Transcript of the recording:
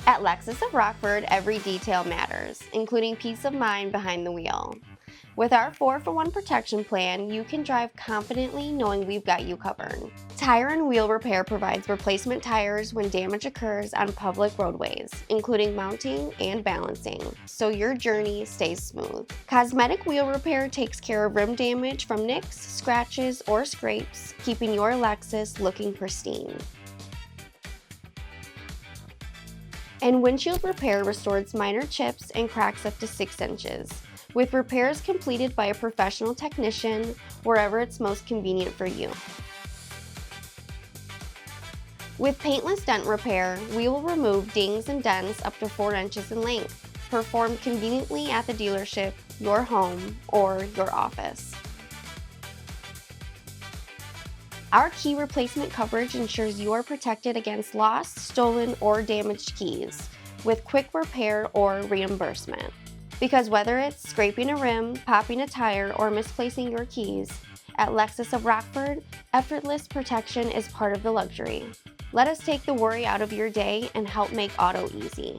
At Lexus of Rockford, every detail matters, including peace of mind behind the wheel. With our 4-for-1 protection plan, you can drive confidently knowing we've got you covered. Tire and Wheel Repair provides replacement tires when damage occurs on public roadways, including mounting and balancing, so your journey stays smooth. Cosmetic Wheel Repair takes care of rim damage from nicks, scratches, or scrapes, keeping your Lexus looking pristine. And Windshield Repair restores minor chips and cracks up to 6 inches, with repairs completed by a professional technician wherever it's most convenient for you. With Paintless Dent Repair, we will remove dings and dents up to 4 inches in length, performed conveniently at the dealership, your home, or your office. Our key replacement coverage ensures you are protected against lost, stolen, or damaged keys, with quick repair or reimbursement. Because whether it's scraping a rim, popping a tire, or misplacing your keys, at Lexus of Rockford, effortless protection is part of the luxury. Let us take the worry out of your day and help make auto easy.